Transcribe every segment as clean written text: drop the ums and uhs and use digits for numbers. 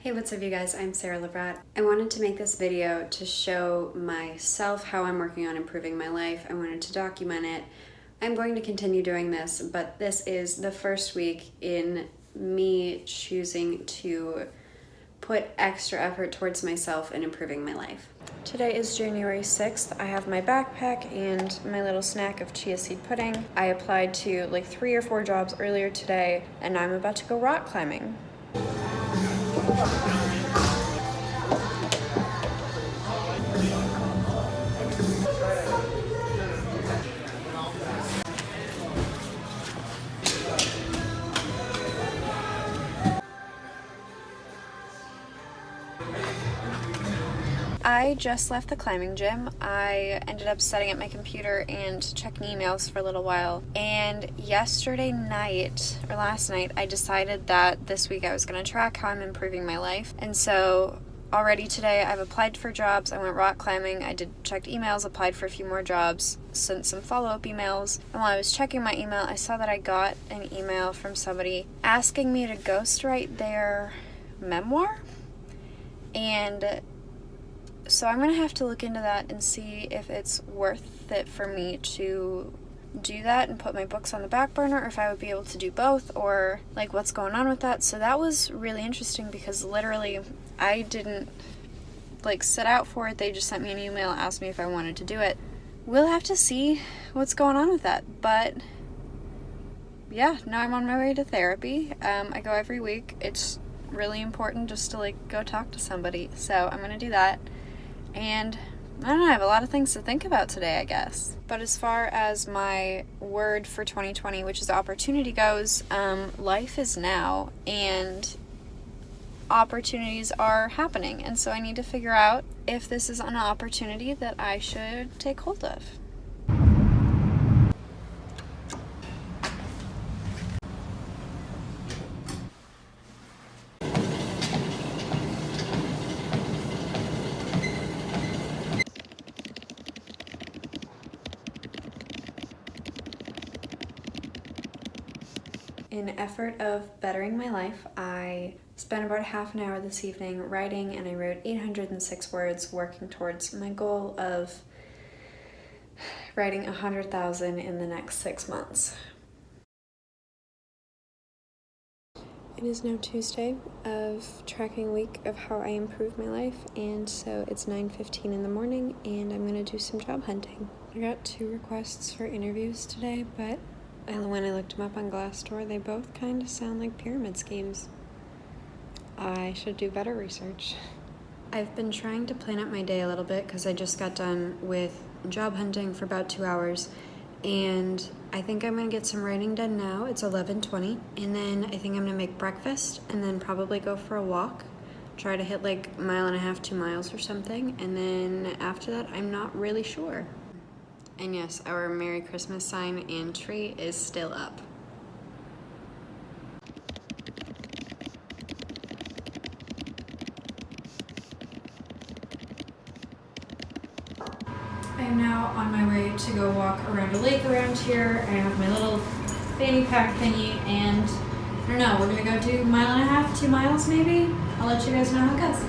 Hey, what's up you guys? I'm Sara Lubratt. I wanted to make this video to show myself how I'm working on improving my life. I wanted to document it. I'm going to continue doing this, but this is the first week in me choosing to put extra effort towards myself and improving my life. Today is January 6th. I have my backpack and my little snack of chia seed pudding. I applied to like 3 or 4 jobs earlier today, and I'm about to go rock climbing. I just left the climbing gym. I ended up setting up my computer and checking emails for a little while. And yesterday night, or last night, I decided that this week I was going to track how I'm improving my life. And so already today I've applied for jobs. I went rock climbing. I checked emails, applied for a few more jobs, sent some follow-up emails. And while I was checking my email, I saw that I got an email from somebody asking me to ghostwrite their memoir. And so I'm gonna have to look into that and see if it's worth it for me to do that and put my books on the back burner, or if I would be able to do both, or like what's going on with that. So that was really interesting because literally I didn't like set out for it. They just sent me an email, asked me if I wanted to do it. We'll have to see what's going on with that. But yeah, now I'm on my way to therapy. I go every week. It's really important just to like go talk to somebody. So I'm gonna do that. And I don't know, I have a lot of things to think about today, I guess. But as far as my word for 2020, which is opportunity, goes, life is now, and opportunities are happening. And so I need to figure out if this is an opportunity that I should take hold of. In effort of bettering my life, I spent about half an hour this evening writing, and I wrote 806 words, working towards my goal of writing 100,000 in the next 6 months. It is now Tuesday of tracking week of how I improve my life, and so it's 9:15 in the morning, and I'm gonna do some job hunting. I got 2 requests for interviews today, but when I looked them up on Glassdoor, they both kind of sound like pyramid schemes. I should do better research. I've been trying to plan out my day a little bit because I just got done with job hunting for about 2 hours, and I think I'm gonna get some writing done now. It's 11:20, and then I think I'm gonna make breakfast and then probably go for a walk, try to hit like 1.5 to 2 miles or something, and then after that I'm not really sure. And yes, our Merry Christmas sign and tree is still up. I am now on my way to go walk around a lake around here. I have my little fanny pack thingy, and I don't know, we're gonna go do 1.5 to 2 miles maybe. I'll let you guys know how it goes.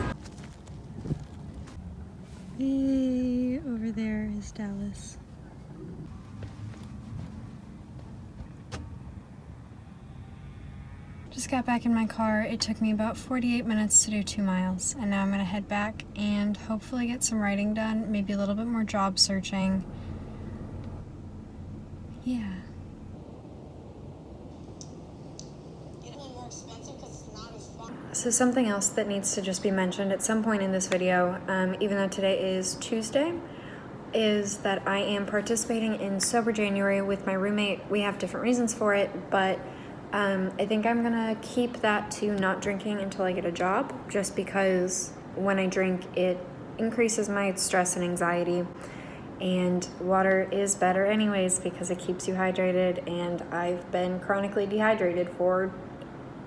Hey, over there is Dallas. Just got back in my car. It took me about 48 minutes to do 2 miles, and now I'm gonna head back and hopefully get some writing done, maybe a little bit more job searching. Yeah. So something else that needs to just be mentioned at some point in this video, even though today is Tuesday, is that I am participating in Sober January with my roommate. We have different reasons for it, but I think I'm gonna keep that to not drinking until I get a job, just because when I drink, it increases my stress and anxiety, and water is better anyways because it keeps you hydrated, and I've been chronically dehydrated for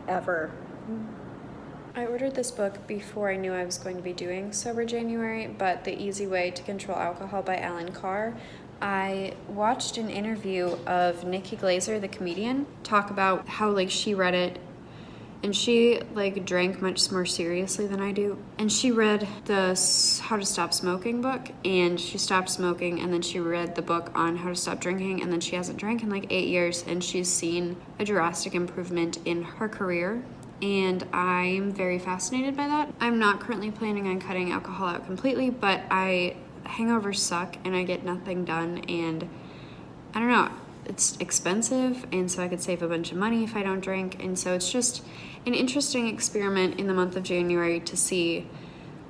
ever. I ordered this book before I knew I was going to be doing Sober January, but The Easy Way to Control Alcohol by Alan Carr. I watched an interview of Nikki Glaser, the comedian, talk about how like she read it and she like drank much more seriously than I do. And she read the How to Stop Smoking book, and she stopped smoking, and then she read the book on how to stop drinking, and then she hasn't drank in like 8 years, and she's seen a drastic improvement in her career. And I'm very fascinated by that. I'm not currently planning on cutting alcohol out completely, but hangovers suck and I get nothing done, and I don't know, it's expensive, and so I could save a bunch of money if I don't drink. And so it's just an interesting experiment in the month of January to see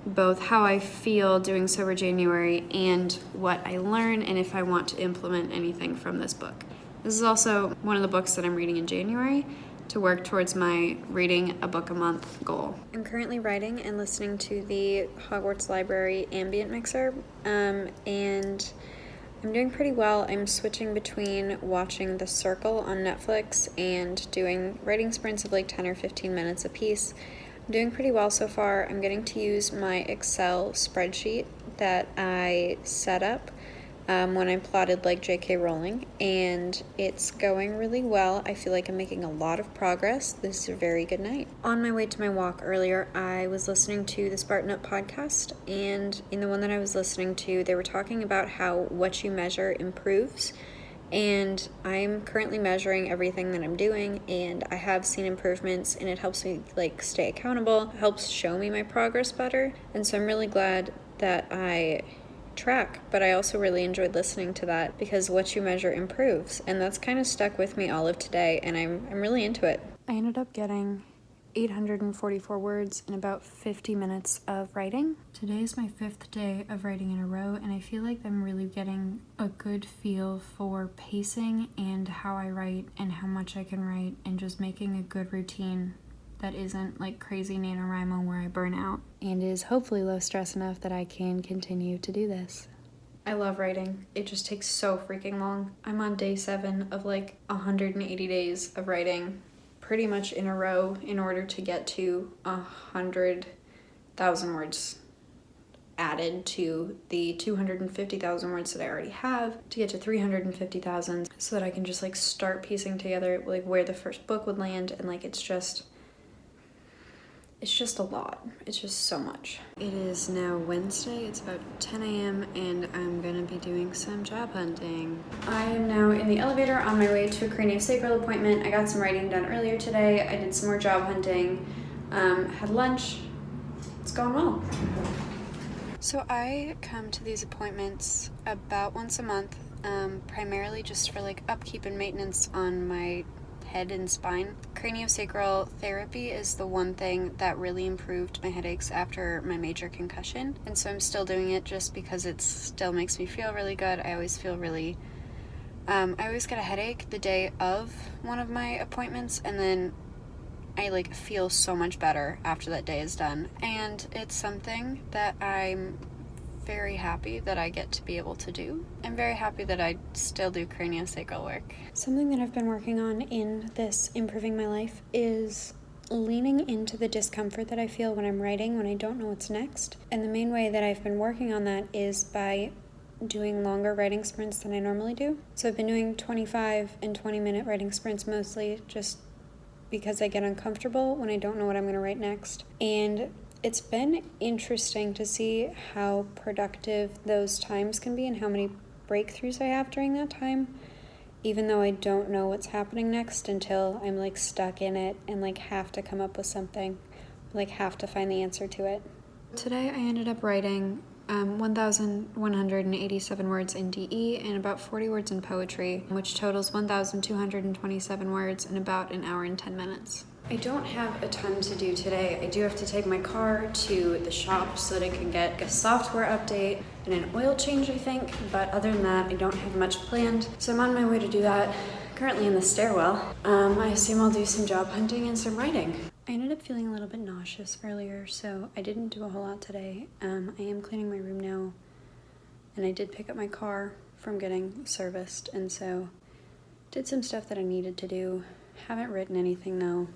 both how I feel doing Sober January and what I learn, and if I want to implement anything from this book. This is also one of the books that I'm reading in January to work towards my reading a book a month goal. I'm currently writing and listening to the Hogwarts Library ambient mixer, and I'm doing pretty well. I'm switching between watching The Circle on Netflix and doing writing sprints of like 10 or 15 minutes a piece. I'm doing pretty well so far. I'm getting to use my Excel spreadsheet that I set up when I plotted like J.K. Rowling, and it's going really well. I feel like I'm making a lot of progress. This is a very good night. On my way to my walk earlier, I was listening to the Spartan Up podcast, and in the one that I was listening to, they were talking about how what you measure improves. And I'm currently measuring everything that I'm doing, and I have seen improvements, and it helps me like stay accountable, helps show me my progress better. And so I'm really glad that I track, but I also really enjoyed listening to that, because what you measure improves, and that's kind of stuck with me all of today, and I'm really into it. I ended up getting 844 words in about 50 minutes of writing. Today is my 5th day of writing in a row, and I feel like I'm really getting a good feel for pacing and how I write and how much I can write, and just making a good routine that isn't like crazy NaNoWriMo where I burn out, and is hopefully low stress enough that I can continue to do this. I love writing. It just takes so freaking long. I'm on day 7 of like 180 days of writing pretty much in a row in order to get to 100,000 words added to the 250,000 words that I already have, to get to 350,000, so that I can just like start piecing together like where the first book would land. And like it's just a lot. It's just so much. It is now Wednesday. It's about 10 a.m. and I'm gonna be doing some job hunting. I am now in the elevator on my way to a Craneosacral appointment. I got some writing done earlier today. I did some more job hunting, had lunch. It's going well. So I come to these appointments about once a month, primarily just for like upkeep and maintenance on my head and spine. Craneosacral therapy is the one thing that really improved my headaches after my major concussion, and so I'm still doing it just because it still makes me feel really good. I always feel really I always get a headache the day of one of my appointments, and then I like feel so much better after that day is done, and it's something that I'm very happy that I get to be able to do. I'm very happy that I still do craniosacral work. Something that I've been working on in this Improving My Life is leaning into the discomfort that I feel when I'm writing, when I don't know what's next. And the main way that I've been working on that is by doing longer writing sprints than I normally do. So I've been doing 25 and 20-minute writing sprints mostly, just because I get uncomfortable when I don't know what I'm going to write next. And it's been interesting to see how productive those times can be and how many breakthroughs I have during that time, even though I don't know what's happening next until I'm like stuck in it and like have to come up with something, like have to find the answer to it. Today I ended up writing 1,187 words in DE and about 40 words in poetry, which totals 1,227 words in about an hour and 10 minutes. I don't have a ton to do today. I do have to take my car to the shop so that I can get a software update and an oil change, I think, but other than that, I don't have much planned. So I'm on my way to do that, currently in the stairwell. I assume I'll do some job hunting and some writing. I ended up feeling a little bit nauseous earlier, so I didn't do a whole lot today. I am cleaning my room now, and I did pick up my car from getting serviced, and so did some stuff that I needed to do. Haven't written anything though.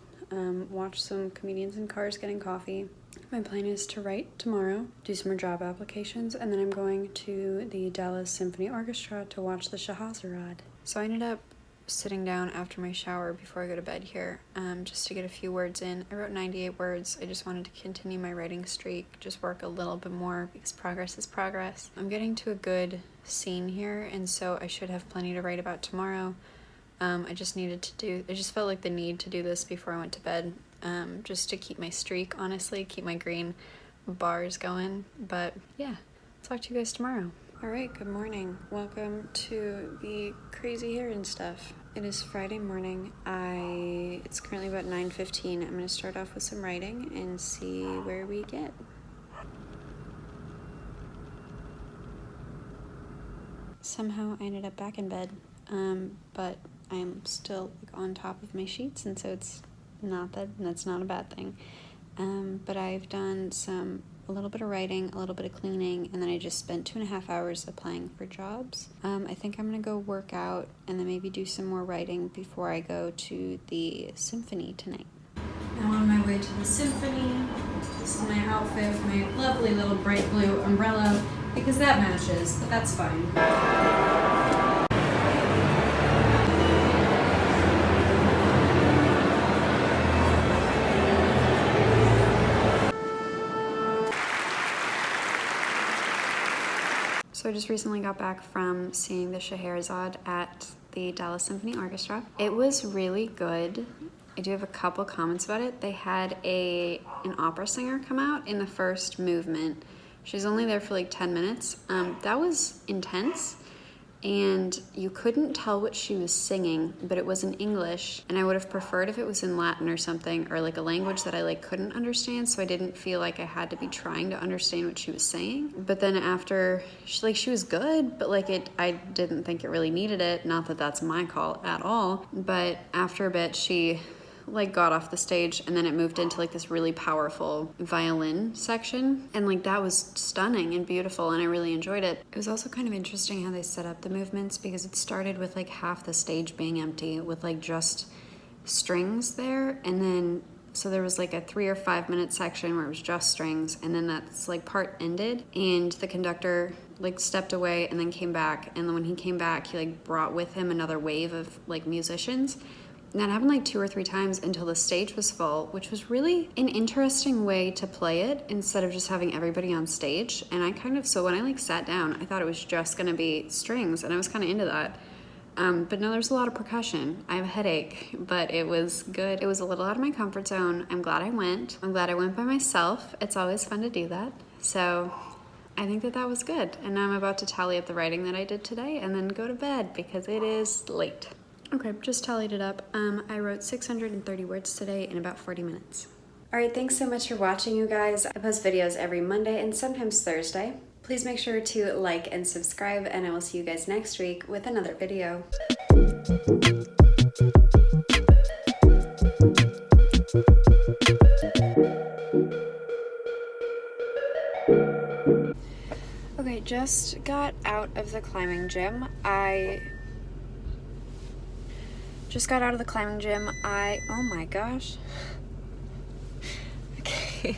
Watched some comedians in cars getting coffee. My plan is to write tomorrow, do some more job applications, and then I'm going to the Dallas Symphony Orchestra to watch the Scheherazade. So I ended up sitting down after my shower before I go to bed here, just to get a few words in. I wrote 98 words. I just wanted to continue my writing streak, just work a little bit more because progress is progress. I'm getting to a good scene here, and so I should have plenty to write about tomorrow. I just felt like the need to do this before I went to bed, just to keep my streak, honestly, keep my green bars going. But yeah, talk to you guys tomorrow. Alright, good morning. Welcome to the crazy hair and stuff. It is Friday morning. It's currently about 9:15. I'm going to start off with some writing and see where we get. Somehow I ended up back in bed, but I'm still on top of my sheets, and so that's not a bad thing. But I've done a little bit of writing, a little bit of cleaning, and then I just spent 2.5 hours applying for jobs. I think I'm gonna go work out and then maybe do some more writing before I go to the symphony tonight. I'm on my way to the symphony. This is my outfit, my lovely little bright blue umbrella, because that matches, but that's fine. So I just recently got back from seeing the Scheherazade at the Dallas Symphony Orchestra. It was really good. I do have a couple comments about it. They had an opera singer come out in the first movement. She's only there for like 10 minutes. That was intense, and you couldn't tell what she was singing, but it was in English, and I would have preferred if it was in Latin or something, or like a language that I couldn't understand, so I didn't feel like I had to be trying to understand what she was saying. But then after, she was good, but I didn't think it really needed it. Not that that's my call at all, but after a bit she got off the stage, and then it moved into this really powerful violin section, and that was stunning and beautiful, and I really enjoyed it. It was also kind of interesting how they set up the movements, because it started with half the stage being empty with just strings there, and then so there was a 3 or 5 minute section where it was just strings, and then that's part ended, and the conductor stepped away and then came back, and then when he came back he brought with him another wave of musicians. And that happened 2 or 3 times until the stage was full, which was really an interesting way to play it instead of just having everybody on stage. And so when I sat down, I thought it was just gonna be strings, and I was kind of into that. But no, there's a lot of percussion. I have a headache, but it was good. It was a little out of my comfort zone. I'm glad I went. I'm glad I went by myself. It's always fun to do that. So I think that was good. And now I'm about to tally up the writing that I did today and then go to bed because it is late. Okay, just tallied it up. I wrote 630 words today in about 40 minutes. Alright, thanks so much for watching, you guys. I post videos every Monday and sometimes Thursday. Please make sure to like and subscribe, and I will see you guys next week with another video. Okay, just got out of the climbing gym. Oh my gosh. Okay.